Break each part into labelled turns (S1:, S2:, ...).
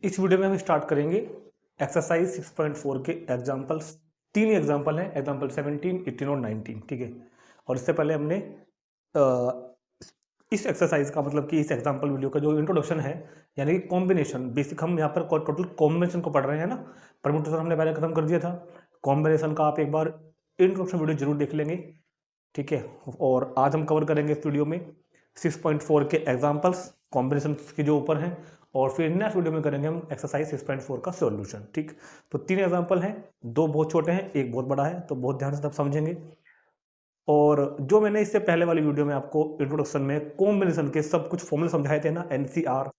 S1: इस वीडियो में हम स्टार्ट करेंगे एक्सरसाइज 6.4 के एग्जाम्पल्स। तीन ही एग्जाम्पल हैं, एग्जाम्पल 17, 18 और 19, ठीक है। और इससे पहले हमने इस एक्सरसाइज का मतलब कि इस एग्जाम्पल वीडियो का जो इंट्रोडक्शन है, यानी कि कॉम्बिनेशन बेसिक, हम यहाँ पर टोटल कॉम्बिनेशन को पढ़ रहे हैं ना। परम्यूटेशन हमने पहले खत्म कर दिया था। कॉम्बिनेशन का आप एक बार इंट्रोडक्शन वीडियो जरूर देख लेंगे, ठीक है। और आज हम कवर करेंगे इस वीडियो में 6.4 के एग्जाम्पल्स कॉम्बिनेशन के जो ऊपर हैं, और फिर नेक्स्ट वीडियो में करेंगे हम एक्सरसाइज 6.4 का सॉल्यूशन, ठीक। तो तीन एग्जाम्पल हैं, दो बहुत छोटे हैं, एक बहुत बड़ा है, तो बहुत ध्यान से सब समझेंगे। और जो मैंने इससे पहले वाली वीडियो में आपको इंट्रोडक्शन में कॉम्बिनेशन के सब कुछ फॉर्मूले समझाए थे ना, एनसीआर,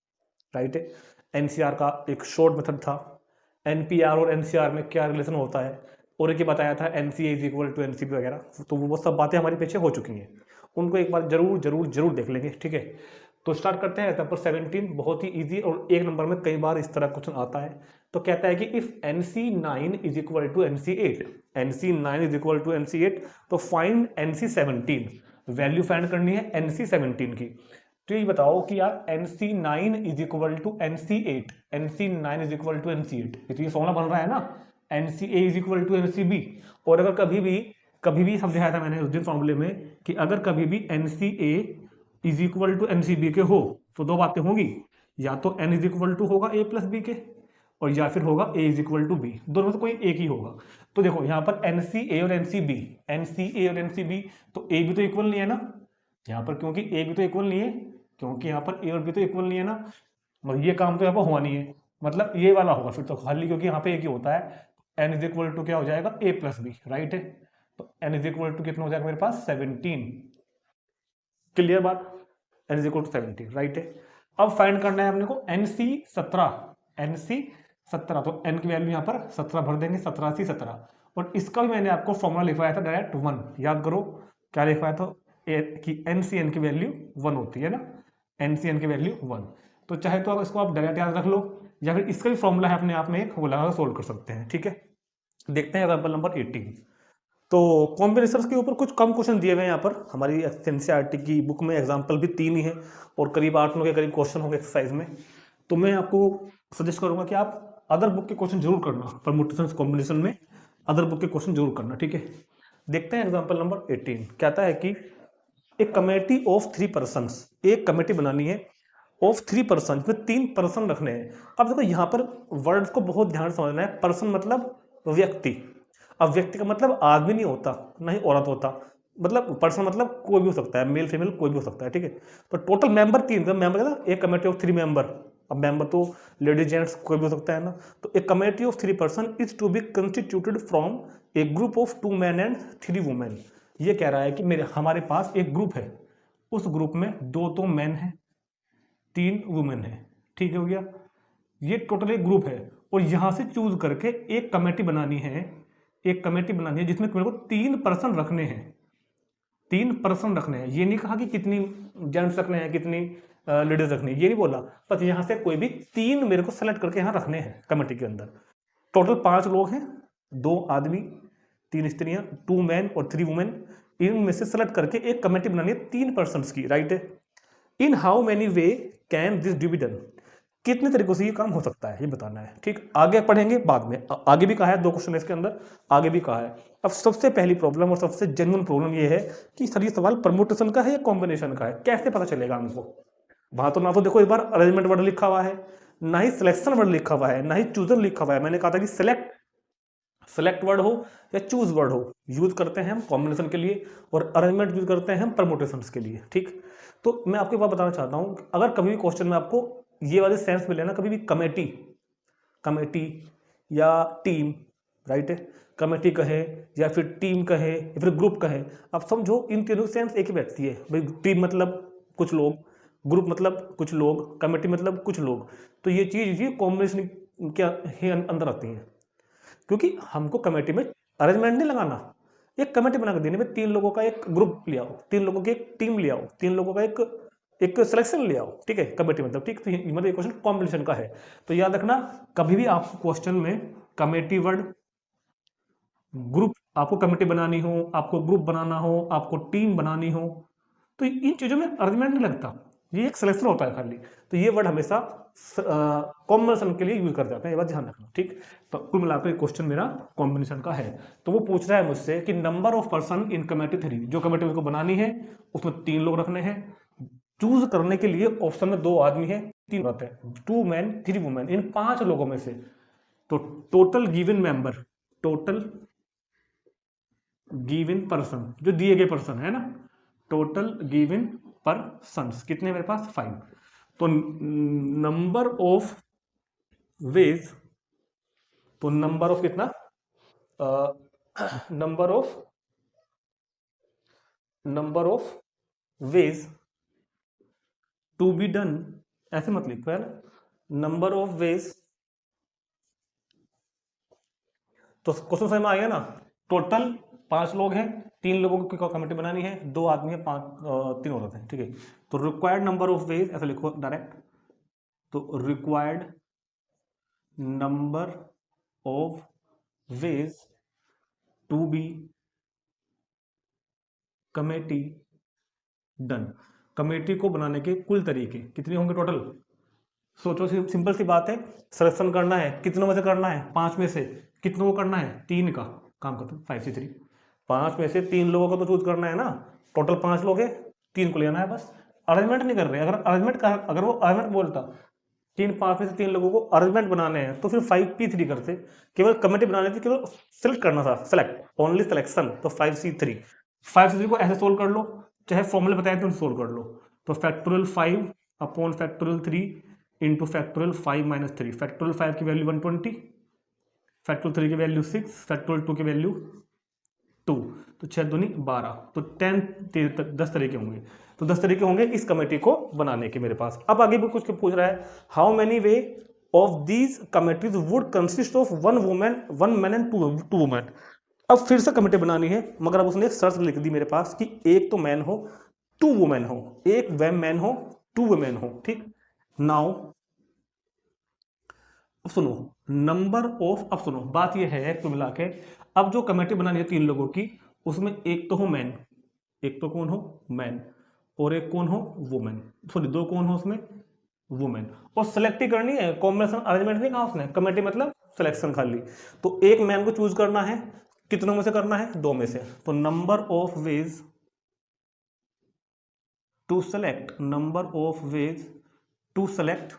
S1: राइट है। एनसीआर का एक शॉर्ट मेथड था, एनपीआर और एनसीआर में क्या रिलेशन होता है, और एक ही बताया था NCA is equal to NCP वगैरह। तो वो सब बातें हमारे पीछे हो चुकी हैं, उनको एक बार जरूर जरूर जरूर देख लेंगे, ठीक है। तो स्टार्ट करते हैं एग्जाम्पल 17, बहुत ही इजी और एक नंबर में कई बार इस तरह क्वेश्चन आता है। तो कहता है कि if NC9 is equal to NC8, NC9 is equal to NC8, तो फाइंड NC17। वैल्यू फाइंड करनी है NC17 की। तो ये बताओ कि यार NC9 is equal to NC8, NC9 is equal to NC8, तो ये फॉर्मूला बन रहा है ना, NCA is equal to NCB। और अगर कभी भी समझाया था मैंने उस दिन फॉर्मूले में कि अगर कभी भी NCA is equal to NCB के हो तो दो बातें होंगी, या तो N इज इक्वल टू होगा A प्लस B के, और या फिर होगा A is equal to B, दोनों में से कोई एक ही होगा। तो देखो यहाँ पर NCA और NCB, NCA और NCB, तो A भी तो इक्वल नहीं है ना यहाँ पर, क्योंकि A भी तो इक्वल नहीं है, क्योंकि यहाँ पर A और B तो इक्वल नहीं है ना, और ये काम तो यहाँ पर हुआ नहीं है, मतलब ये वाला होगा फिर तो खाली, क्योंकि यहाँ पे एक ही होता है। N इज इक्वल टू क्या हो जाएगा, A प्लस B, राइट है। तो N इज इक्वल टू कितना हो जाएगा मेरे पास, 17। क्लियर बात, N is equal to 17, right है। अब फाइंड करना है अपने को NC17, NC17, तो N की वैल्यू यहाँ पर 17 भर देंगे, 17 और इसका भी मैंने आपको फॉर्मूला लिखवाया था डायरेक्ट 1, याद करो क्या लिखवाया था कि NCN की वैल्यू 1 होती है ना, NCN की वैल्यू 1। तो चाहे तो आप इसको आप डायरेक्ट याद रख लो, या फिर इसका भी फॉर्मूला है अपने आप में एक, वो लगा सोल्व कर सकते हैं, ठीक है। देखते हैं एग्जाम्पल नंबर 18। तो कॉम्बिनेशंस के ऊपर कुछ कम क्वेश्चन दिए हुए हैं यहाँ पर, हमारी एनसीईआरटी की बुक में एग्जाम्पल भी 3 ही है, और करीब 8-9 के करीब क्वेश्चन होंगे एक्सरसाइज में। तो मैं आपको सजेस्ट करूंगा कि आप अदर बुक के क्वेश्चन जरूर करना, परम्यूटेशंस कॉम्बिनेशन में अदर बुक के क्वेश्चन जरूर करना, ठीक है। देखते हैं एग्जाम्पल नंबर 18, कहता है कि एक कमेटी ऑफ 3 पर्सन, एक कमेटी बनानी है ऑफ 3 पर्सन, इसमें 3 पर्सन रखने हैं। अब देखो यहाँ पर वर्ड्स को बहुत ध्यान से समझना है। पर्सन मतलब व्यक्ति, अब व्यक्ति का मतलब आदमी नहीं होता, ना ही औरत होता, मतलब पर्सन मतलब कोई भी हो सकता है, मेल फीमेल कोई भी हो सकता है, ठीक है। तो टोटल मेंबर 3, मेंबर ना, एक कमेटी ऑफ 3 मेंबर, अब मेंबर तो लेडीज जेंट्स कोई भी हो सकता है ना। तो एक committee of 3 person is to be constituted from a group of 2 man and 3 women. ये कह रहा है कि हमारे पास एक ग्रुप है, उस ग्रुप में 2 तो मैन है, 3 वुमेन है, ठीक हो गया। ये टोटल एक ग्रुप है, और यहां से चूज करके एक कमेटी बनानी है, एक कमेटी बनानी है जिसमें मेरे को 3 पर्सन रखने हैं, 3 पर्सन रखने हैं। ये नहीं कहा कि कितनी जेंट्स रखने हैं, कितनी लेडीज रखनी है, ये नहीं बोला, बस यहां से कोई भी 3 मेरे को सेलेक्ट करके यहां रखने हैं कमेटी के अंदर। टोटल 5 लोग हैं, 2 आदमी, 3 स्त्रियां, 2 मैन और 3 वुमेन, इनमें से सेलेक्ट करके एक कमेटी बनानी है 3 पर्सन की, राइट है। In how many way can this be done, कितने तरीकों से ये काम हो सकता है ये बताना है, ठीक। आगे पढ़ेंगे बाद में, आगे भी कहा है 2 क्वेश्चन इसके अंदर, आगे भी कहा है। अब सबसे पहली प्रॉब्लम और सबसे जेन्युइन प्रॉब्लम ये है कि सर ये सवाल परमुटेशन का है या कॉम्बिनेशन का है, कैसे पता चलेगा हमको। वहां तो ना तो देखो एक बार अरेंजमेंट वर्ड लिखा हुआ है, ना ही सिलेक्शन वर्ड लिखा हुआ है, ना ही चूजन लिखा हुआ है। मैंने कहा था कि सेलेक्ट वर्ड हो या चूज वर्ड हो, यूज करते हैं हम कॉम्बिनेशन के लिए, और अरेंजमेंट यूज करते हैं हम परमुटेशन के लिए, ठीक। तो मैं आपको एक बात बताना चाहता हूं, अगर कभी भी क्वेश्चन में आपको ये वाले सेंस मिले ना, कभी भी कमेटी, कमेटी या टीम, राइट है, कमेटी कहे या फिर टीम कहे या फिर ग्रुप कहे, आप समझो इन तीनों सेंस एक ही बैठती है भाई। टीम मतलब कुछ लोग, ग्रुप मतलब कुछ लोग, कमेटी मतलब कुछ लोग। तो ये चीज ये कॉम्बिनेशन के ही अंदर आती है, क्योंकि हमको कमेटी में अरेंजमेंट नहीं लगाना, एक कमेटी बना कर देने में 3 लोगों का एक ग्रुप ले आओ, 3 लोगों की एक टीम ले आओ, 3 लोगों का एक सिलेक्शन ले आओ, ठीक है, कमेटी मतलब, ठीक। तो मतलब ये क्वेश्चन कॉम्बिनेशन का है। तो याद रखना, कभी भी आपको क्वेश्चन में कमेटी वर्ड, ग्रुप, आपको कमेटी बनानी हो, आपको ग्रुप बनाना हो, आपको टीम बनानी हो, तो इन चीजों में अरेंजमेंट नहीं लगता। ये एक सिलेक्शन होता है खाली। तो ये वर्ड हमेशा कॉम्बिनेशन के लिए यूज कर जाते हैं, ये बात ध्यान रखना, ठीक। तो कुल मिलाकर क्वेश्चन मेरा कॉम्बिनेशन का है। तो वो पूछ रहा है मुझसे कि number of person in committee 3, जो कमेटी को बनानी है उसमें 3 लोग रखने हैं। चूज करने के लिए ऑप्शन में 2 आदमी है, 3 औरत है, 2 मैन 3 वुमेन, इन 5 लोगों में से। तो total given member, total given person, जो दिए गए पर्सन है ना, टोटल गिवन पर्सन्स कितने मेरे पास 5। तो नंबर ऑफ वेज, तो नंबर ऑफ कितना, number of ways to be done, ऐसे मत लिखो है ना, नंबर ऑफ वेज। तो क्वेश्चन समझ में आ गया ना। टोटल 5 लोग हैं, 3 लोगों की कमेटी बनानी है, 2 आदमी है, 3 औरत है, ठीक है। तो रिक्वायर्ड नंबर ऑफ वेज ऐसे लिखो डायरेक्ट। तो required number of ways to be committee done. Committee को बनाने के कुल तरीके कितने होंगे टोटल। सोचो, सिंपल सी बात है, सिलेक्शन करना है, कितनों में से करना है, 5 में से कितनों को करना है, 3 का काम करते हैं 5C3। 5 में से 3 लोगों को तो चूज करना है ना, टोटल 5 लोग है, 3 को लेना है बस। अरेंजमेंट नहीं कर रहे, अगर वो अरेंजमेंट बोलता 5 में से 3 लोगों को अरेंजमेंट बनाने हैं तो फिर 5P3 करते, केवल कमेटी बनानी थी, केवल सिलेक्ट करना था, सेलेक्ट ओनली सिलेक्शन, तो 5C3। 5C3 को ऐसे सोल्व कर लो, चाहे फॉर्मूले बताए तो सोल्व कर लो। तो factorial 5 upon factorial 3 into factorial 5 minus 3। Factorial 5 की वैल्यू 120, फैक्टोरियल 3 की वैल्यू 6, फैक्टोरियल 2 की वैल्यू 2, तो 6 दूनी 12, तो 10 तरीके होंगे। तो 10 तरीके होंगे इस कमेटी को बनाने के मेरे पास। अब आगे भी कुछ पूछ रहा है, how many way of these committees would consist of 1 women 1 man and 2 women. अब फिर से कमेटी बनानी है, मगर अब उसने एक शर्त लिख दी मेरे पास कि एक तो मैन हो 2 वुमेन हो, एक मैन हो 2 वुमेन हो, ठीक। नाउ सुनो, नंबर ऑफ, अब सुनो बात यह है कुल मिला के, अब जो कमेटी बनानी है 3 लोगों की, उसमें एक तो हो मैन, एक तो कौन हो मैन, और एक कौन हो वुमेन, सॉरी 2 कौन हो उसमें वुमेन। और सेलेक्ट ही करनी है, कॉम्बिनेशन अरेंजमेंट नहीं कहा उसने, कमेटी मतलब सिलेक्शन खाली। तो एक मैन को चूज करना है, कितनों में से करना है, 2 में से। तो number of ways to select, number of ways to select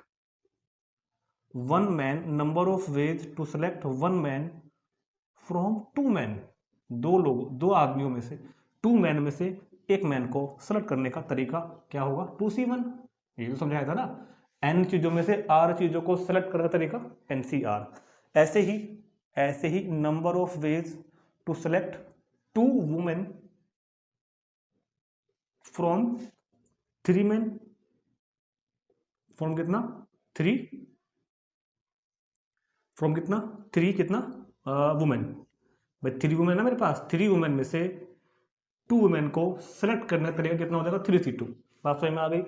S1: 1 man, number of ways to select 1 man from 2 man. 2 लोग, 2 आदमियों में से, 2 मैन में से एक मैन को सेलेक्ट करने का तरीका क्या होगा, 2C1। ये तो समझाया था ना, n चीजों में से r चीजों को सेलेक्ट करने का तरीका NCR। ऐसे ही number of ways to select 2 women from 3 man, from कितना 3, फ्रॉम कितना 3 कितना वुमेन, भाई 3 वुमेन है मेरे पास, 3 वुमेन में से 2 वुमेन को सेलेक्ट करने का तरीका कितना हो जाएगा, 3C2। बात समझ में आ गई।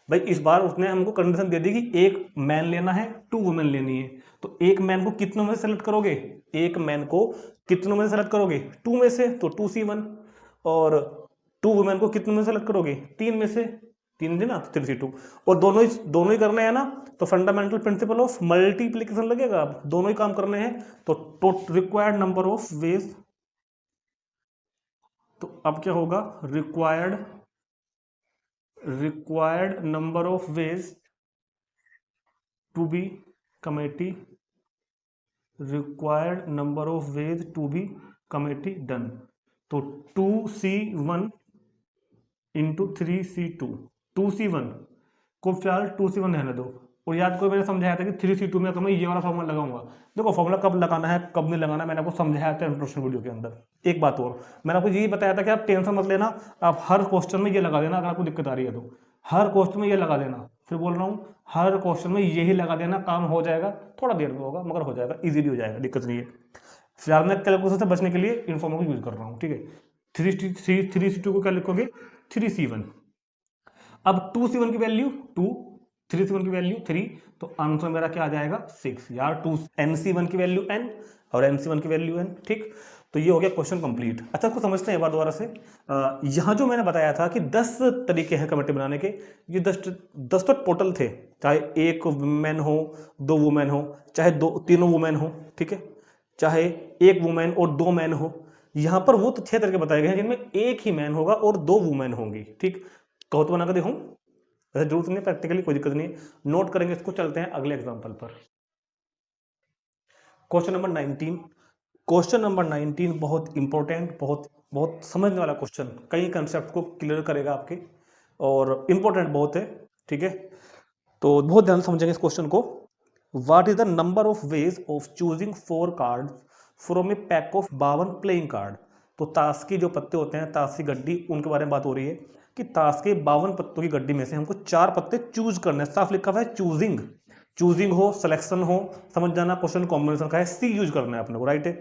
S1: भाई इस बार उसने हमको कंडीशन दे दी कि एक मैन लेना है 2 वुमेन लेनी है। तो एक मैन को कितनों में से सेलेक्ट करोगे, एक मैन को कितनों में से सेलेक्ट करोगे, 2 में से, तो 2C1। और 2 वुमेन को कितनों में सेलेक्ट करोगे, 3 में से, 3 थे ना, 3C2। और दोनों ही करने हैं ना, तो फंडामेंटल प्रिंसिपल ऑफ मल्टीप्लीकेशन लगेगा, अब दोनों ही काम करने हैं। तो रिक्वायर्ड नंबर ऑफ वेज, तो अब क्या होगा, required number of ways to be committee, required number of ways to be committee done. तो 2C1 इंटू 3C2, 2C1 को फिलहाल 2C1 रहने दो। और याद करो मैंने समझाया था कि 3C2 में तो मैं ये वाला फॉर्मूला लगाऊंगा। देखो फॉर्मूला कब लगाना है कब नहीं लगाना मैंने आपको समझाया था इंट्रोडक्शन वीडियो के अंदर। एक बात और, मैंने आपको यही बताया था कि आप टेंशन मत लेना, आप हर क्वेश्चन में ये लगा देना, अगर आपको दिक्कत आ रही है तो हर क्वेश्चन में ये लगा देना। फिर बोल रहा हूँ, हर क्वेश्चन में यही लगा देना, काम हो जाएगा, थोड़ा देर में होगा मगर हो जाएगा, इजीली हो जाएगा, दिक्कत नहीं है। फिलहाल मैं कैलकुलेशन से बचने के लिए इन फॉर्मूला को यूज कर रहा हूँ, ठीक है। 3C2 को क्या लिखोगे, 3C1। अब 2C1 की वैल्यू 2, 3C1 की वैल्यू 3, तो आंसर मेरा क्या आ जाएगा 6 यार। 2 NC1 की वैल्यू n और NC1 की वैल्यू n, ठीक। तो ये हो गया क्वेश्चन कंप्लीट। अच्छा, इसको समझते हैं एक बार दोबारा से। यहाँ जो मैंने बताया था कि 10 तरीके हैं कमेटी बनाने के, ये 10 तो टोटल थे, चाहे एक वुमेन हो, 2 वुमेन हो, चाहे तीनों वुमेन हो, ठीक है, चाहे एक वुमेन और 2 मैन हो। यहाँ पर वो तो 6 तरीके बताए गए हैं जिनमें एक ही मैन होगा और 2 वुमेन होंगी। ठीक, कहो तो बना कर देखूं, वैसे जरूरत नहीं, प्रैक्टिकली कोई दिक्कत नहीं है, नोट करेंगे इसको। चलते हैं अगले एग्जाम्पल पर। Question number 19। क्वेश्चन नंबर 19 बहुत इंपॉर्टेंट, बहुत बहुत समझने वाला क्वेश्चन, कई कंसेप्ट को क्लियर करेगा आपके, और इंपॉर्टेंट बहुत है। ठीक है, तो बहुत ध्यान से समझेंगे इस क्वेश्चन को। What is the number of ways of choosing 4 card from A pack of 52 playing card. तो ताश की जो पत्ते होते हैं, ताश की गड्डी, उनके बारे में बात हो रही है कि ताश के 52 पत्तों की गड्डी में से हमको 4 पत्ते चूज करने हैं। साफ लिखा हुआ है चूजिंग, चूजिंग हो, सिलेक्शन हो, समझ जाना क्वेश्चन कॉम्बिनेशन का है, सी यूज करना है अपने को, राइट है।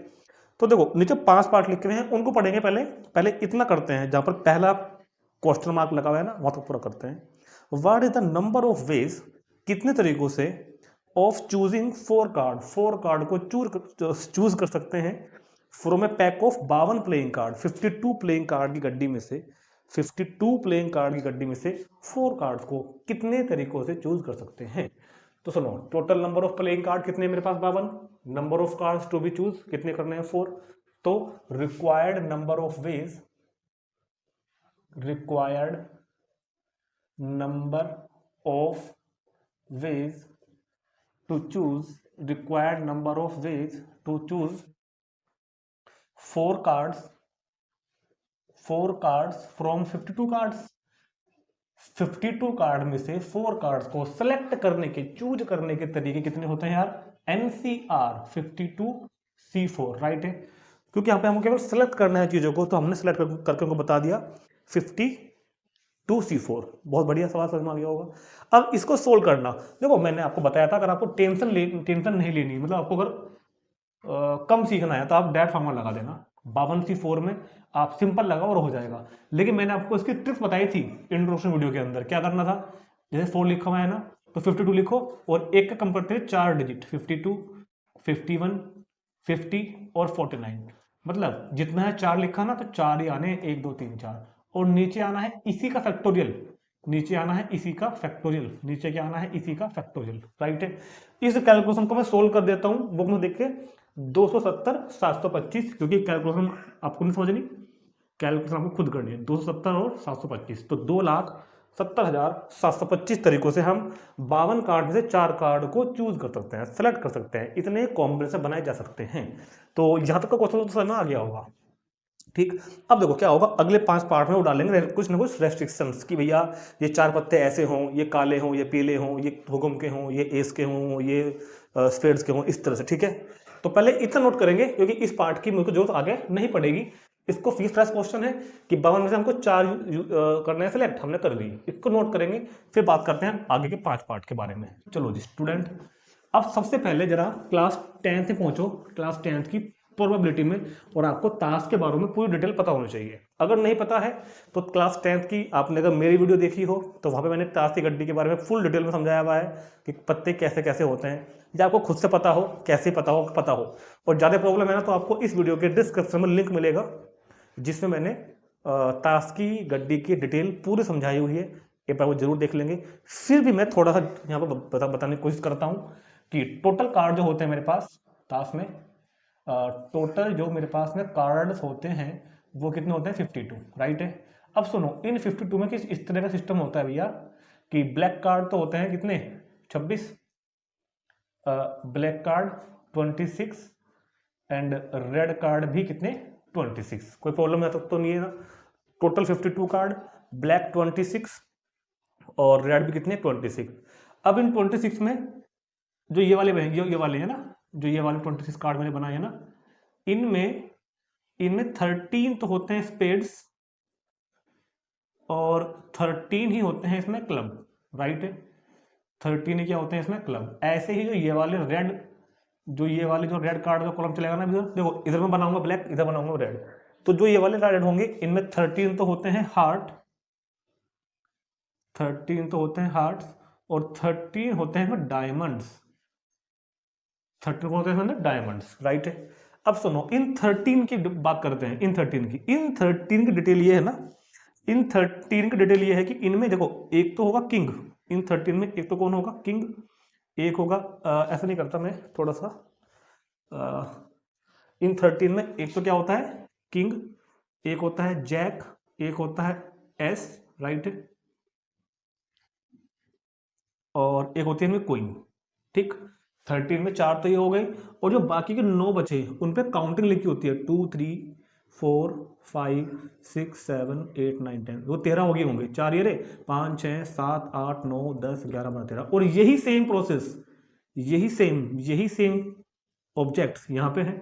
S1: तो देखो नीचे 5 पार्ट लिखे हुए हैं, उनको पढ़ेंगे पहले। पहले इतना करते हैं, जहां पर पहला क्वेश्चन मार्क लगा हुआ है ना, वहां तक पूरा करते हैं। What is the number of veg, कितने तरीकों से, ऑफ चूजिंग 4 कार्ड, 4 कार्ड को चूज कर सकते हैं from A pack of 52 playing card, 52 playing card की गड्डी में से, 52 प्लेइंग कार्ड की गड्डी में से 4 कार्ड्स को कितने तरीकों से चूज कर सकते हैं। तो सुनो, total number of playing card कितने मेरे पास 52, number of cards to be choose कितने करने हैं 4, तो required number of ways, required number of ways to choose, required number of ways to choose 4 cards, 4 cards from 52 cards. 52 card में से 4 cards को सेलेक्ट करने के, चूज करने के तरीके कितने होते हैं यार, NCR 52C4, राइट है। क्योंकि यहाँ पे हमको केवल सेलेक्ट करना है चीजों को, तो हमने सेलेक्ट करके उनको बता दिया 52C4। बहुत बढ़िया सवाल, समझ में आ गया होगा। अब इसको सोल्व करना, देखो मैंने आपको बताया था, अगर आपको टेंशन नहीं लेनी, मतलब आपको अगर कम सीखना है तो आप डायरेक्ट फार्मूला लगा देना, 52C4 में आप सिंपल लगाओ और हो जाएगा। लेकिन मैंने आपको इसकी ट्रिक्स बताई थी इंट्रोडक्शन वीडियो के अंदर। क्या करना था, जैसे 4 लिखा हुआ है ना, तो 52 लिखो और एक का कम करते हैं 4 डिजिट, 52, 51, 50 और 49। मतलब जितना है 4 लिखा ना, तो 4 ही आने, 1 2 3 4, और नीचे आना है इसी का फैक्टोरियल, नीचे आना है इसी का फैक्टोरियल, नीचे क्या आना है, इसी का फैक्टोरियल, राइट है। इस कैलकुलेशन को मैं सोल्व कर देता हूं बुक में देख के, 270 725, क्योंकि कैलकुलेशन आपको नहीं समझनी, कैलकुलेशन आपको खुद करनी है, 270 और 725, तो 2,70,725 तरीकों से हम 52 कार्ड में से 4 कार्ड को चूज कर सकते हैं, सेलेक्ट कर सकते हैं, इतने कॉम्बिनेशन बनाए जा सकते हैं। तो यहां तक का क्वेश्चन तो समझ में आ गया होगा। ठीक, अब देखो क्या होगा, अगले 5 पार्ट में वो डालेंगे कुछ ना कुछ रेस्ट्रिक्शंस कि भैया ये 4 पत्ते ऐसे हों, ये काले हों, ये पीले हों, ये हुक्म के हों, ये एस के हों, ये स्पेड्स के हों, इस तरह से। ठीक है, तो पहले इतना नोट करेंगे, क्योंकि इस पार्ट की मुझको जरूरत आगे नहीं पड़ेगी। इसको फीस फ्रेश क्वेश्चन है कि 52 में से हमको 4 करना है सिलेक्ट, हमने कर ली, इसको नोट करेंगे, फिर बात करते हैं आगे के 5 पार्ट के बारे में। चलो जी स्टूडेंट, अब सबसे पहले जरा क्लास 10 से पहुंचो, क्लास 10 की प्रोबेबिलिटी में, और आपको ताश के बारे में पूरी डिटेल पता होनी चाहिए। अगर नहीं पता है तो क्लास 10 की आपने अगर मेरी वीडियो देखी हो, तो वहां पे मैंने ताश की गड्डी के बारे में फुल डिटेल में समझाया हुआ है कि पत्ते कैसे कैसे होते हैं, या आपको खुद से पता हो, कैसे पता हो, और ज़्यादा प्रॉब्लम है ना, तो आपको इस वीडियो के डिस्क्रिप्शन में लिंक मिलेगा, जिसमें मैंने ताश की गड्डी की डिटेल पूरी समझाई हुई है, एक बार वो जरूर देख लेंगे। फिर भी मैं थोड़ा सा यहाँ पर बताने की कोशिश करता हूँ कि टोटल कार्ड जो होते हैं मेरे पास ताश में, टोटल जो मेरे पास में कार्ड्स होते हैं वो कितने होते हैं, 52, राइट है। अब सुनो, इन 52 में किस इस तरह का सिस्टम होता है भैया कि ब्लैक कार्ड तो होते हैं कितने, 26, black card 26, and red card भी कितने, 26। कोई प्रॉब्लम है तो नहीं है ना, टोटल 52 कार्ड, ब्लैक 26 और रेड भी कितने, 26। अब इन 26 में जो ये वाले है ना, जो ये वाले 26 कार्ड मैंने बनाए हैं ना, इनमें 13 तो होते हैं स्पेड्स और 13 ही होते हैं इसमें क्लब, राइट है। 13 ही क्या होते हैं इसमें, क्लब। ऐसे ही जो ये वाले जो रेड कार्ड का कॉलम चलेगा ना, देखो इधर मैं बनाऊंगा ब्लैक, इधर बनाऊंगा रेड, तो जो ये वाले रेड होंगे इनमें 13 तो होते हैं हार्ट, 13 तो होते हैं हार्ट्स, और 13 होते हैं डायमंड्स, 13 होते हैं डायमंड्स, राइट है। अब सुनो, इन 13 की बात करते हैं। इन 13 की डिटेल ये है ना, इन 13 की डिटेल ये है कि इनमें देखो एक तो होगा किंग, इन 13 में एक तो कौन होगा, किंग। एक होगा ऐसा नहीं करता मैं, थोड़ा सा इन 13 में एक तो क्या होता है, किंग, एक होता है जैक, एक होता है एस, राइट, और एक होती है इनमें क्वीन। ठीक, 13 में 4 तो ये हो गए, और जो बाकी के 9 बचे उन पे काउंटिंग लिखी होती है, 2 3 4 5 6 7 8 9 10, वो 13 हो गए होंगे, 4 ये रे, 5 6 7 8 9 10 11 12 13। और यही सेम प्रोसेस, यही सेम ऑब्जेक्ट्स यहाँ पे है,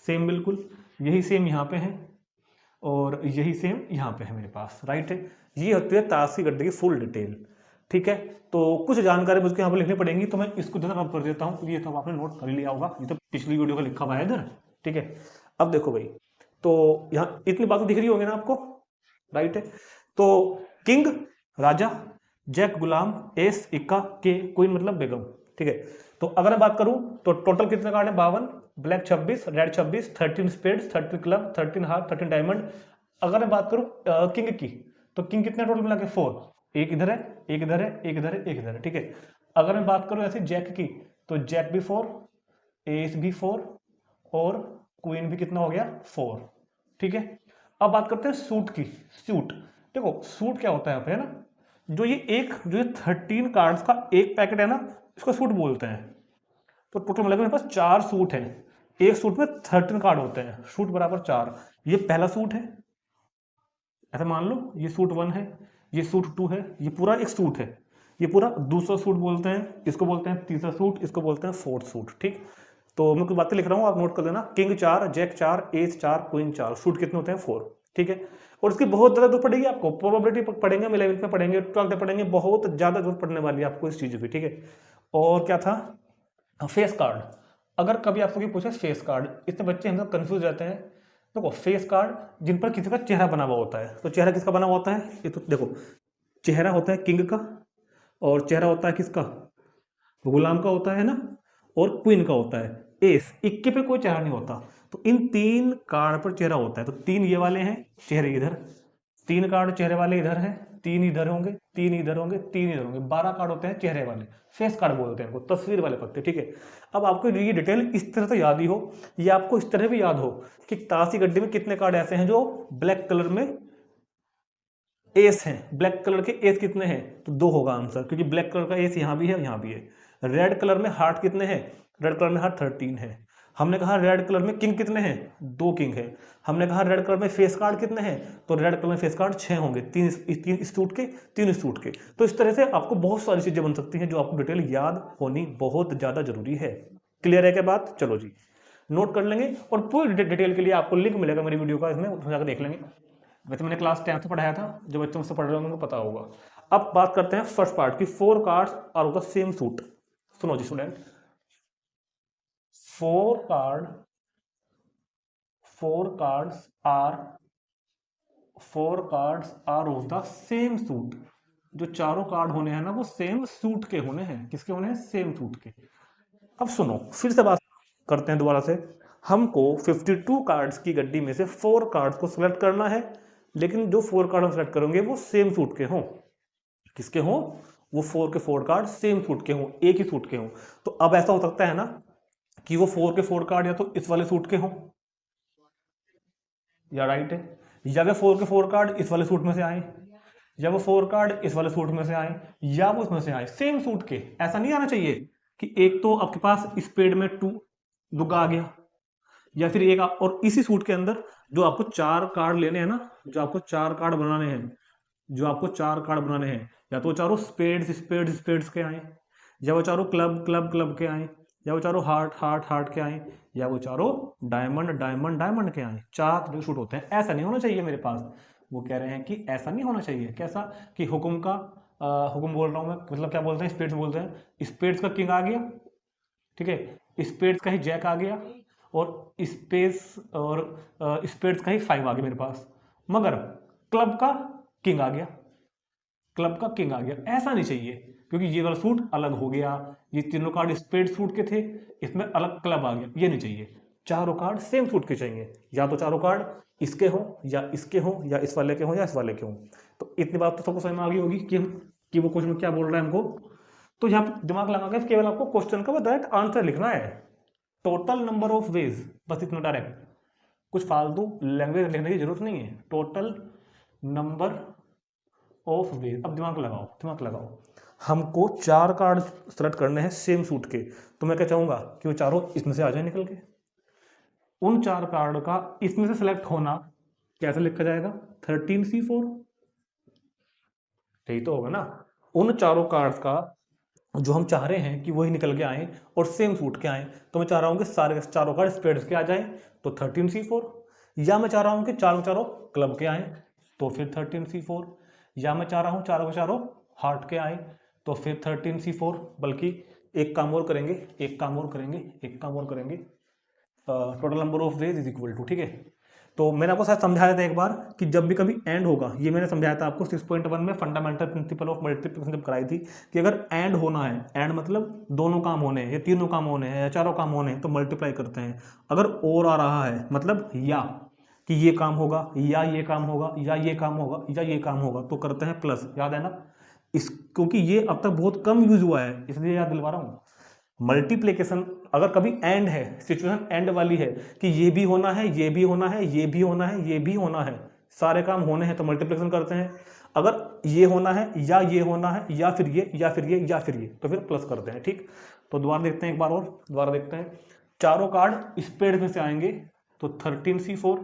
S1: सेम बिल्कुल यही सेम यहाँ पे है, और यही सेम यहाँ पे है मेरे पास, राइट है। ये होती है ताश की गड्ढे की फुल डिटेल। ठीक है, तो कुछ जानकारी मुझको यहाँ पर लिखनी पड़ेंगी, तो मैं इसको इधर नोट कर देता हूँ, क्योंकि ये तो आपने नोट कर लिया होगा, ये तो पिछली वीडियो का लिखा हुआ है इधर। ठीक है, अब देखो भाई, तो यहाँ इतनी बातें दिख रही होंगी ना आपको, राइट है। तो किंग राजा, जैक गुलाम, एस इक्का, के क्वीन मतलब बेगम। ठीक है, तो अगर मैं बात करूं तो टोटल कितने कार्ड है, 52, black 26, red 26, 13 spades, 13 club, 13 heart, 13 diamond. अगर मैं बात करूं किंग की, तो किंग कितने टोटल मिला के 4, एक इधर है, एक इधर है, एक इधर है, एक इधर है। ठीक है, अगर मैं बात करूं ऐसे जैक की, तो जैक भी 4, एस भी 4, और क्वीन भी कितना हो गया 4। ठीक है, अब बात करते हैं सूट की। सूट, देखो सूट क्या होता है यहाँ पे, है ना, जो ये 13 कार्ड्स का एक पैकेट है ना, इसको सूट बोलते हैं। तो टोटल मिलाकर मेरे पास 4 सूट हैं, एक सूट में 13 कार्ड होते हैं, सूट बराबर 4। ये पहला सूट है, ऐसा मान लो, ये सूट 1 है, ये सूट 2 है, ये पूरा एक सूट है, ये पूरा दूसरा सूट बोलते हैं, इसको बोलते हैं तीसरा सूट, इसको बोलते हैं 4th सूट। ठीक, तो मैं कुछ बातें लिख रहा हूँ, आप नोट कर लेना। King 4, jack 4, ace 4, queen 4, suit कितने होते हैं 4। ठीक है, और इसकी बहुत ज़्यादा जरूरत पड़ेगी आपको, प्रोबेबिलिटी पढ़ेंगे, 11th में पढ़ेंगे, 12th में पढ़ेंगे, बहुत ज़्यादा जरूरत पड़ने वाली है आपको इस चीज़ की। ठीक है, और क्या था, फेस कार्ड। अगर कभी आपसे कोई पूछे फेस कार्ड, इसमें बच्चे हम लोग कन्फ्यूज रहते हैं। देखो फेस कार्ड जिन पर किसी का चेहरा बना हुआ होता है, तो चेहरा किसका बना हुआ होता है, ये तो देखो चेहरा होता है किंग का, और चेहरा होता है किसका, गुलाम का होता है ना, और क्वीन का होता है। एस इक्के पे कोई चेहरा नहीं होता, तो इन 3 कार्ड पर चेहरा होता है। तो 3 ये वाले हैं, चेहरे इधर, 3 कार्ड चेहरे वाले इधर हैं, 3 इधर होंगे, 3 इधर होंगे, 3 इधर होंगे, 12 कार्ड होते हैं चेहरे वाले, फेस कार्ड बोलते हैं इनको, तस्वीर वाले पत्ते। ठीक है, अब आपको ये डिटेल इस तरह से याद ही हो, या आपको इस तरह भी याद हो कि ताश की गड्डी में कितने कार्ड ऐसे हैं जो ब्लैक कलर में एस हैं, ब्लैक कलर के एस कितने हैं, तो 2 होगा आंसर, क्योंकि ब्लैक कलर का एस यहाँ भी है, यहाँ भी है। रेड कलर में हार्ट कितने हैं, रेड कलर में हार्ट 13 है। हमने कहा रेड कलर में किंग कितने हैं, 2 किंग है। हमने कहा रेड कलर में फेस कार्ड कितने हैं, तो रेड कलर में फेस कार्ड 6 होंगे, 3 इस सूट के, 3 इस सूट के। तो इस तरह से आपको बहुत सारी चीजें बन सकती हैं, जो आपको डिटेल याद होनी बहुत ज्यादा जरूरी है। क्लियर है क्या बात, चलो जी नोट कर लेंगे, और पूरी डिटेल के लिए आपको लिंक मिलेगा मेरी वीडियो का, इसमें उसमें जाकर देख लेंगे। वैसे मैंने क्लास 10th से पढ़ाया था, जो बच्चे मुझसे पढ़ रहे होंगे उनको पता होगा। अब बात करते हैं फर्स्ट पार्ट की, 4 cards are of the same suit. सुनो जी student, 4 card 4 cards are 4 cards are of the same suit. जो चारों कार्ड होने हैं ना, वो सेम सूट के होने हैं। किसके होने हैं, सेम सूट के। अब सुनो, फिर से बात करते हैं दोबारा से। हमको 52 कार्ड्स की गड्डी में से 4 कार्ड्स को सिलेक्ट करना है, लेकिन जो 4 कार्ड हम सिलेक्ट करेंगे वो सेम सूट के हों। किसके हों, वो 4 के 4 कार्ड सेम सूट के हों, एक ही सूट के हों। तो अब ऐसा हो सकता है ना कि वो 4 के 4 कार्ड या तो इस वाले सूट के हों, या राइट है, या वे 4 के 4 कार्ड इस वाले सूट में से आए, या वो 4 कार्ड इस वाले सूट में से आए, या वो इसमें से आए, सेम सूट के। ऐसा नहीं आना चाहिए कि एक तो आपके पास स्पेड में 2 दुग्गा आ गया, या फिर एक और इसी सूट के अंदर जो आपको 4 कार्ड लेने हैं ना, जो आपको 4 कार्ड बनाने हैं, जो आपको 4 कार्ड बनाने हैं, या तो वो चारों स्पेड्स स्पेड्स स्पेड्स के आए, या वो चारों क्लब क्लब क्लब के आए, या वो चारों हार्ट हार्ट हार्ट के आए, या वो चारों डायमंड डायमंड डायमंड के आए। 4 तरह के सूट होते हैं, ऐसा नहीं होना चाहिए मेरे पास। वो कह रहे हैं कि ऐसा नहीं होना चाहिए। कैसा, कि हुकुम का हुकुम बोल रहा हूँ मैं, मतलब क्या बोलते हैं, स्पेड्स बोलते हैं, स्पेड्स का किंग आ गया, ठीक है, स्पेड्स का ही जैक आ गया, और स्पेस और स्पेड्स का ही 5 आ गया मेरे पास, मगर क्लब का किंग आ गया, क्लब का किंग आ गया। ऐसा नहीं चाहिए, क्योंकि ये वाला सूट अलग हो गया, ये तीनों कार्ड स्पेड सूट के थे, इसमें अलग क्लब आ गया, ये नहीं चाहिए। चारों कार्ड सेम सूट के चाहिए, या तो चारों कार्ड इसके हो या इसके हो या इस वाले के हो या इस वाले के हो। तो इतनी बात तो सबको समझ में आ गई होगी कि वो क्वेश्चन में क्या बोल रहा है हमको। तो यहाँ पे दिमाग लगा के केवल आपको क्वेश्चन का डायरेक्ट आंसर लिखना है, टोटल नंबर ऑफ वेज, बस इतना डायरेक्ट, कुछ फालतू लैंग्वेज लिखने की जरूरत नहीं है। टोटल नंबर ऑफ वेज, अब दिमाग लगाओ, दिमाग लगाओ, हमको 4 कार्ड सेलेक्ट करने हैं सेम सूट के, तो मैं क्या चाहूंगा कि वो चारों इसमें से आ जाए निकल के। उन 4 कार्ड का इसमें से सेलेक्ट होना कैसे लिखा जाएगा, 13C4, यही तो होगा ना। उन चारों कार्ड्स का जो हम चाह रहे हैं कि वही निकल के आए और सेम सूट के आए, तो मैं चाह रहा हूं कि सारे चारों कार्ड स्पेड्स के आ जाए, तो 13C4। या मैं चाह रहा हूं कि चारों चारों क्लब के आए, तो फिर 13C4। या मैं चाह रहा हूं चारों के चारों हार्ट के आए, तो फिर 13C4। बल्कि एक काम और करेंगे, total number of ways is equal to, ठीक है। तो मैंने आपको शायद समझाया था एक बार कि जब भी कभी एंड होगा, ये मैंने समझाया था आपको 6.1 में फंडामेंटल प्रिंसिपल ऑफ मल्टीप्लिकेशन जब कराई थी, कि अगर एंड होना है, एंड मतलब दोनों काम होने हैं या तीनों काम होने हैं या चारों काम होने हैं, तो मल्टीप्लाई करते हैं। अगर और आ रहा है मतलब या कि ये काम होगा या ये काम होगा या ये काम होगा या ये काम होगा, तो करते हैं प्लस, याद है ना। इस क्योंकि ये अब तक बहुत कम यूज हुआ है, इसलिए याद दिलवा रहा हूँ। मल्टीप्लिकेशन अगर कभी एंड है, सिचुएशन एंड वाली है कि ये भी होना है, ये भी होना है, ये भी होना है, ये भी होना है, सारे काम होने हैं, तो मल्टीप्लिकेशन करते हैं। अगर ये होना है या ये होना है या फिर ये या फिर ये या फिर ये, तो फिर प्लस करते हैं, ठीक। तो दोबारा देखते हैं, एक बार और दोबारा देखते हैं। चारों कार्ड स्पेड में से आएंगे तो 13C4,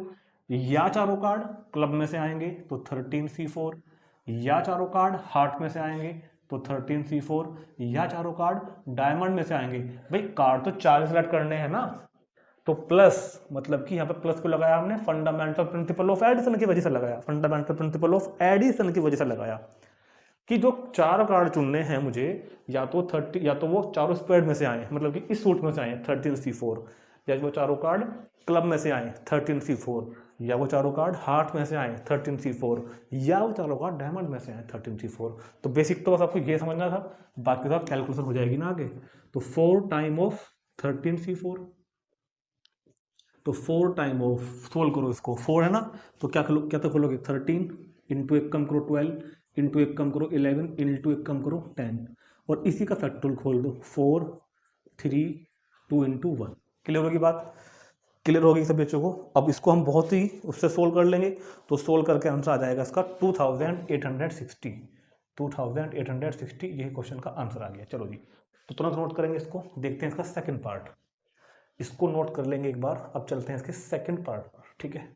S1: या चारों कार्ड क्लब में से आएंगे तो 13C4, या चारों कार्ड हार्ट में से आएंगे तो 13C4, या चारों कार्ड डायमंड में से आएंगे। भाई कार्ड तो 4 सेलेक्ट करने हैं ना, तो प्लस, मतलब कि यहाँ पे प्लस को लगाया हमने फंडामेंटल प्रिंसिपल ऑफ एडिशन की वजह से लगाया, फंडामेंटल प्रिंसिपल ऑफ एडिशन की वजह से लगाया कि जो 4 कार्ड चुनने हैं मुझे, या तो 30, या तो वो चारों स्पेड में से आए, मतलब कि इस सूट में से आए 13C4, या वो चारों कार्ड क्लब में से आए 13C4, या वो चारों कार्ड हार्ट में से आए 13C4, या वो चारों कार्ड डायमंड में से आए 13C4। तो बेसिक तो बस आपको ये समझना था, बाकी सब कैलकुलेशन हो जाएगी ना आगे। तो 4 टाइम ऑफ 13C4, तो 4 टाइम ऑफ, सोल्व करो इसको, 4 है ना, तो क्या तो खोलोगे 13 इंटू एक कम करो 12 इंटू एक कम करो 11 इंटू एक कम करो 10, और इसी का फैक्टोरियल खोल दो 4 3 2 इंटू 1। क्लियर होगी बात, क्लियर होगी सब बच्चों को। अब इसको हम बहुत ही उससे सोल्व कर लेंगे, तो सोल्व करके आंसर आ जाएगा इसका 2860, 2860, यही क्वेश्चन का आंसर आ गया। चलो जी, तो तुरंत नोट करेंगे इसको, देखते हैं इसका सेकंड पार्ट, इसको नोट कर लेंगे एक बार। अब चलते हैं इसके सेकंड पार्ट पर, ठीक है।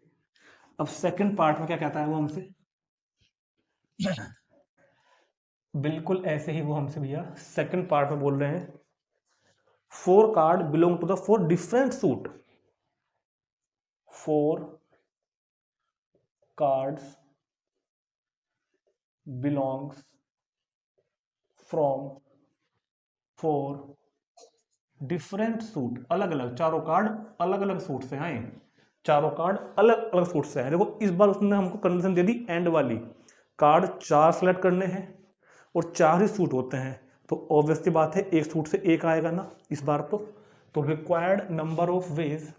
S1: अब सेकंड पार्ट में क्या कहता है वो हमसे, बिल्कुल ऐसे ही वो हमसे भैया सेकंड पार्ट में बोल रहे हैं 4 card belong to the 4 different suit, 4 cards belongs from 4 different suit, अलग अलग, चारों कार्ड अलग अलग सूट से आए, चारों कार्ड अलग अलग सूट से आए। देखो इस बार उसने हमको कंडीशन दे दी एंड वाली, कार्ड 4 सेलेक्ट करने हैं और 4 ही सूट होते हैं, तो ऑब्वियसली बात है एक सूट से एक आएगा ना इस बार तो रिक्वायर्ड नंबर ऑफ वेज,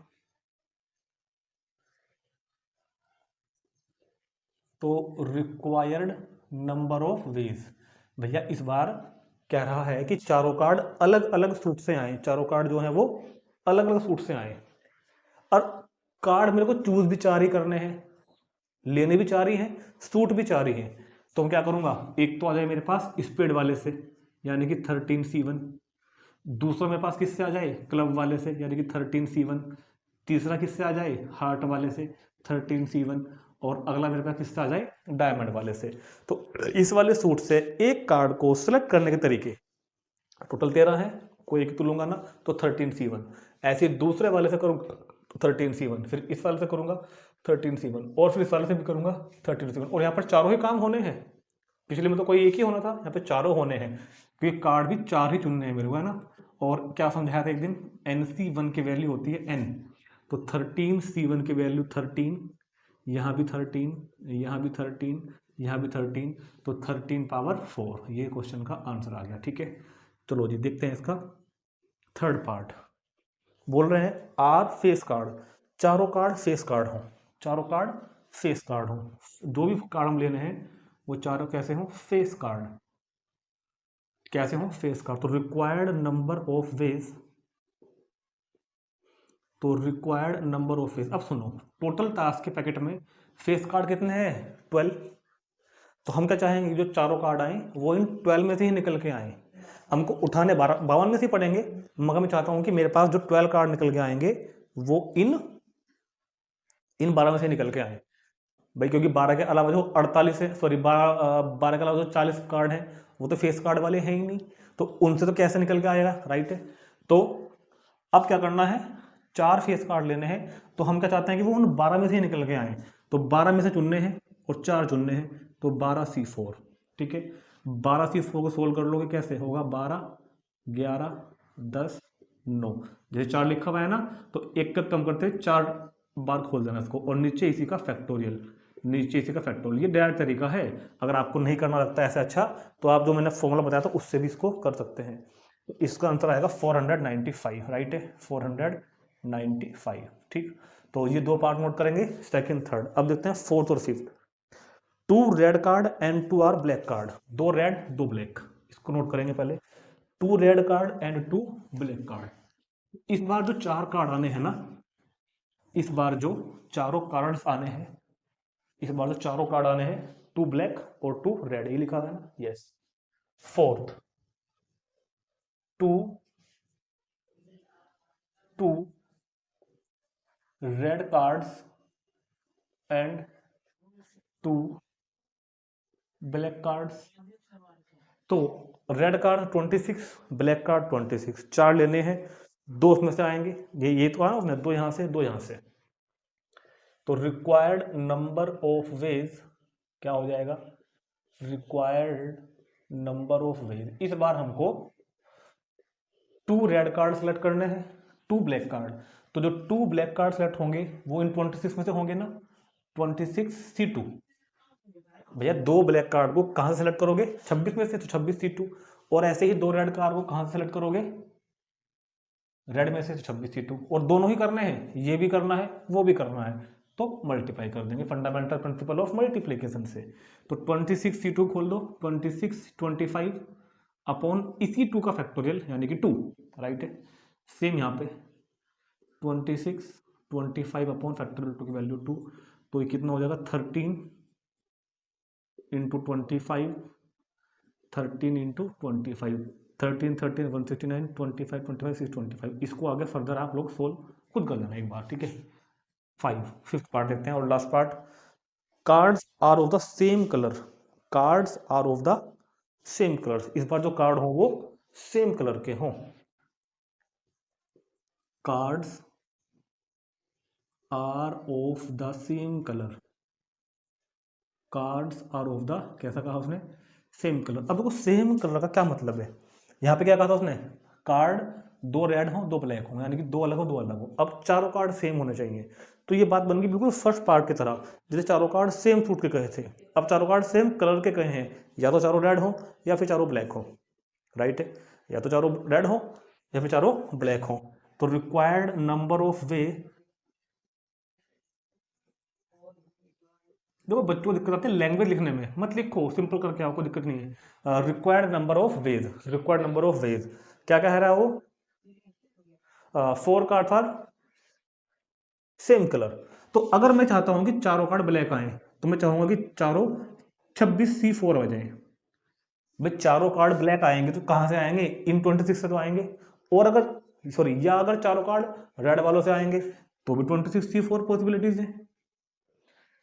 S1: तो रिक्वायर्ड नंबर ऑफ वेज भैया इस बार कह रहा है कि चारों कार्ड अलग अलग सूट से आए, चारों कार्ड जो है वो अलग अलग सूट से आए, और कार्ड मेरे को चूज भी 4 ही करने हैं, लेने भी 4 ही हैं, सूट भी 4 ही हैं। तो मैं क्या करूंगा, एक तो आ जाए मेरे पास स्पेड वाले से यानी कि 13C1, दूसरा मेरे पास किससे आ जाए क्लब वाले से यानी कि 13C1, तीसरा किससे आ जाए हार्ट वाले से 13C1, और अगला मेरे पास किससे आ जाए डायमंड वाले से। तो इस वाले सूट से एक कार्ड को सिलेक्ट करने के तरीके टोटल 13 है, कोई एक तो लूंगा ना, तो 13C1, ऐसे दूसरे वाले से करूंगा 13C1, फिर इस वाले से करूंगा 13C1, और फिर इस वाले से भी करूंगा 13C1, और यहाँ पर चारों ही काम होने हैं, पिछले में तो कोई एक ही होना था, यहाँ पे चारों होने हैं क्योंकि कार्ड भी 4 ही चुनने हैं मेरे को, है ना। और क्या समझाया था एक दिन, NC1 की वैल्यू होती है n, तो 13C1 की वैल्यू 13, यहाँ भी 13, यहाँ भी 13, यहाँ भी 13, तो 13 पावर 4, ये क्वेश्चन का आंसर आ गया, ठीक है। चलो जी देखते हैं इसका थर्ड पार्ट, बोल रहे हैं आर फेस कार्ड, चारों कार्ड फेस कार्ड हो, चारों कार्ड फेस कार्ड हो, जो भी कार्ड हम लेने हैं वो चारों कैसे हो, फेस कार्ड, कैसे हो, फेस कार्ड। तो रिक्वायर्ड नंबर ऑफ वेज, तो रिक्वायर्ड नंबर ऑफ फेस, अब सुनो टोटल टास्क के पैकेट में फेस कार्ड कितने हैं, 12। तो हम क्या चाहेंगे, जो चारों कार्ड आए वो इन 12 में से ही निकल के आए। हमको उठाने 52 में से ही पड़ेंगे, मगर मैं चाहता हूं कि मेरे पास जो 12 कार्ड निकल के आएंगे वो इन 12 में से निकल के आए भाई, क्योंकि 12 के अलावा जो 48 है, सॉरी 12 के अलावा जो 40 कार्ड हैं वो तो फेस कार्ड वाले हैं ही नहीं, तो उनसे तो कैसे निकल के आएगा, राइट है। तो अब क्या करना है, 4 फेस कार्ड लेने हैं, तो हम क्या चाहते हैं कि वो उन 12 में से ही निकल के आए, तो 12 में से चुनने हैं और 4 चुनने हैं, तो 12C4, ठीक है। 12C4 को सोल्व कर लोगे, कैसे होगा, 12 11 10 9, जैसे 4 लिखा हुआ है ना, तो एक का कम करते 4 बार खोल देना इसको, और नीचे इसी का फैक्टोरियल, नीचे इसी का फैक्टोरियल। ये डायरेक्ट तरीका है, अगर आपको नहीं करना लगता है ऐसे अच्छा, तो आप जो मैंने फॉर्मूला बताया था उससे भी इसको कर सकते हैं। तो इसका आंसर आएगा 495, राइट है, 495, ठीक। तो ये 2 पार्ट नोट करेंगे, सेकंड थर्ड। अब देखते हैं फोर्थ और fifth. 2 red card and 2 are black card, 2 red 2 black, इसको नोट करेंगे पहले। 2 red card and 2 black card. इस बार जो 4 कार्ड आने हैं ना, इस बार जो चारों कार्ड्स आने हैं, इस बार जो चारों कार्ड आने हैं, 2 ब्लैक और 2 रेड, ये लिखा है ना, yes. Fourth 2 red cards and 2 black cards. तो रेड कार्ड 26, ब्लैक कार्ड 26, 4 लेने हैं, 2 उसमें से आएंगे, ये तो आया उसमें, 2 यहां से 2 यहां से। तो रिक्वायर्ड नंबर ऑफ वेज क्या हो जाएगा, रिक्वायर्ड नंबर ऑफ वेज, इस बार हमको 2 रेड कार्ड सेलेक्ट करने हैं, 2 ब्लैक कार्ड। तो जो 2 ब्लैक कार्ड सेलेक्ट होंगे वो इन 26 में से होंगे ना, 26C2। भैया 2 ब्लैक कार्ड को कहां से सेलेक्ट करोगे, 26 में से, तो 26C2। और ऐसे ही 2 रेड कार्ड को कहां से सेलेक्ट करोगे, रेड में से, तो 26C2। और दोनों ही करने हैं, ये भी करना है वो भी करना है, तो मल्टीप्लाई कर देंगे, फंडामेंटल प्रिंसिपल ऑफ मल्टीप्लीकेशन से। तो 26C2 खोल दो, 26 25 अपॉन इसी 2 का फैक्टोरियल यानी कि 2, राइट है। सेम यहाँ पे 26 25 अपॉन फैक्टोरियल 2 की वैल्यू 2, तो ये कितना हो जाएगा, 13 इंटू 25, 13 इंटू 25, 13 13 169, 25 25 625। इसको आगे फर्दर आप लोग सोल्व खुद कर लेना एक बार, ठीक है। 5 फिफ्थ पार्ट देखते हैं और last part. Cards are of the same colour, cards are of the same colour, इस बार जो कार्ड हो वो सेम कलर के हों। Cards are of the same colour, cards are of the, कैसा कहा उसने, सेम कलर। अब देखो सेम कलर का क्या मतलब है, यहाँ पे क्या कहा था उसने, कार्ड 2 रेड हो 2 ब्लैक हो, यानी कि 2 अलग हो 2 अलग हो। अब चारों कार्ड सेम होने चाहिए, तो ये बात बन गई बिल्कुल फर्स्ट पार्ट की तरह, जैसे चारों कार्ड सेम फ्रूट के कहे थे, अब चारों कार्ड सेम कलर के कहे हैं, या तो चारों रेड हो या फिर चारों ब्लैक हो, राइट है, या तो चारों रेड हो या फिर चारों ब्लैक हो। तो रिक्वायर्ड नंबर ऑफ वे, देखो बच्चों को दिक्कत आती है लैंग्वेज लिखने में, मत लिखो, सिंपल करके आपको दिक्कत नहीं है। Required number of ways, required number of veg क्या कह रहा है वो, 4 कार्ड आर सेम कलर। तो अगर मैं चाहता हूं कि चारों कार्ड ब्लैक आए, तो मैं चाहूंगा कि चारों 26C4 हो जाए। भाई चारों कार्ड ब्लैक आएंगे तो कहां से आएंगे, इन 26 से तो आएंगे, और अगर सॉरी, या अगर चारों कार्ड रेड वालों से आएंगे तो भी 26C4 पॉसिबिलिटीज है।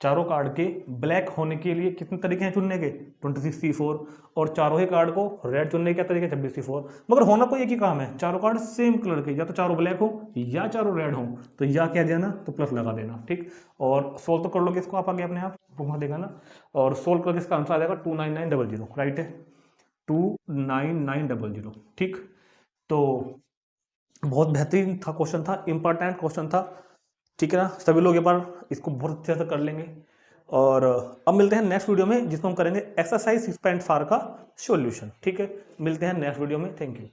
S1: चारों कार्ड के ब्लैक होने के लिए कितने तरीके हैं चुनने के, 26C4, और चारों ही कार्ड को रेड चुनने के क्या तरीके, 26C4। मगर होना कोई एक ही काम है, चारों कार्ड सेम कलर के, या तो चारों ब्लैक हो या चारों रेड हो, तो या क्या देना, तो प्लस लगा देना, ठीक। और सोल्व तो कर लोगे इसको आप आगे अपने आप, घुमा देगा ना, और सोल्व करके इसका आंसर आ जाएगा 29900, राइट है, 29900, ठीक। तो बहुत बेहतरीन था क्वेश्चन, था इंपॉर्टेंट क्वेश्चन था, ठीक है ना। सभी लोग एक बार इसको बहुत अच्छे से कर लेंगे, और अब मिलते हैं नेक्स्ट वीडियो में जिसमें हम करेंगे एक्सरसाइज 6.4 का सॉल्यूशन, ठीक है। मिलते हैं नेक्स्ट वीडियो में, थैंक यू।